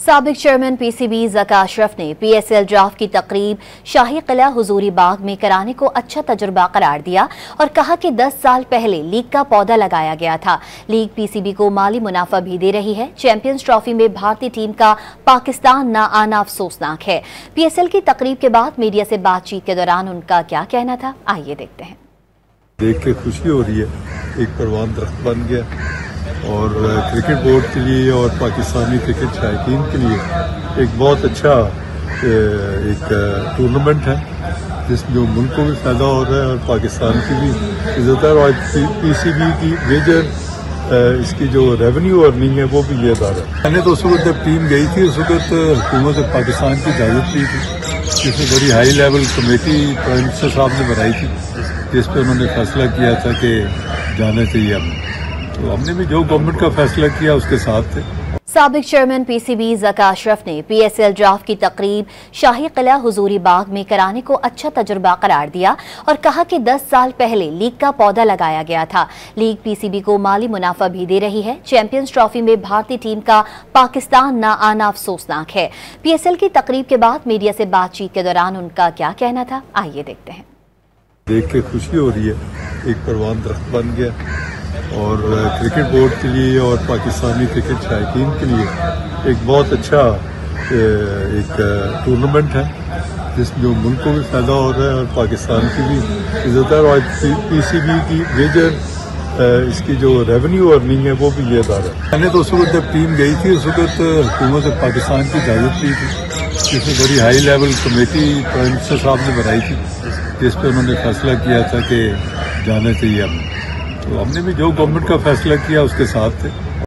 साबिक chairman PCB Zaka Ashraf ने PSL draft की तकरीब शाही किला हुजूरी बाग में कराने को अच्छा तजुर्बा करार दिया और कहा कि 10 साल पहले लीग का पौधा लगाया गया था। लीग पीसीबी को माली मुनाफा भी दे रही है। चैंपियंस ट्रॉफी में भारतीय टीम का पाकिस्तान न आना अफसोसनाक है। पीएसएल की तकरीब के बाद मीडिया से बातचीत के दौरान उनका क्या कहना था, आइए देखते हैं। देख के खुशी हो रही है, एक परवान दरख्त बन गया और क्रिकेट बोर्ड के लिए और पाकिस्तानी क्रिकेट शायकीन के लिए एक बहुत अच्छा एक टूर्नामेंट है जिसमें मुल्क को भी फ़ायदा हो रहा है और पाकिस्तान की भी इज़्ज़त है। और पीसीबी की मेजर इसकी जो रेवेन्यू अर्निंग है वो भी ये दार है। मैंने तो उस वक्त जब टीम गई थी उस वक्त हुकूमत पाकिस्तान की इजाज़त ली थी, जिसमें बड़ी high level committee prime minister साहब ने बनाई थी, जिस पर उन्होंने फैसला किया था कि जाना चाहिए हमें, तो हमने भी जो गवर्नमेंट का फैसला किया उसके साथ थे। साबिक चेयरमैन पीसीबी ज़का अशरफ ने पीएसएल ड्राफ्ट की तकरीब शाही किला हुजूरी बाग में कराने को अच्छा तजुर्बा करार दिया और कहा कि 10 साल पहले लीग का पौधा लगाया गया था। लीग पीसीबी को माली मुनाफा भी दे रही है। चैंपियंस ट्रॉफी में भारतीय टीम का पाकिस्तान न आना अफसोसनाक है। पीएसएल की तकरीब के बाद मीडिया से बातचीत के दौरान उनका क्या कहना था, आइए देखते हैं। देख के खुशी हो रही है, एक परवान दरख्त बन गया और क्रिकेट बोर्ड के लिए और पाकिस्तानी क्रिकेट शायकीन के लिए एक बहुत अच्छा एक टूर्नामेंट है जिसमें मुल्क को भी फ़ायदा हो रहा है और पाकिस्तान की भी इज़्ज़त है। और पीसीबी की मेजर इसकी जो रेवेन्यू अर्निंग है वो भी ये दार है। मैंने तो उस वक्त जब टीम गई थी उस वक्त हुकूमत पाकिस्तान की इजाज़त ली थी, जिसमें बड़ी high level committee prime minister साहब ने बनाई थी, जिस पर उन्होंने फैसला किया था कि जाना चाहिए हमें, तो हमने भी जो गवर्नमेंट का फैसला किया उसके साथ थे।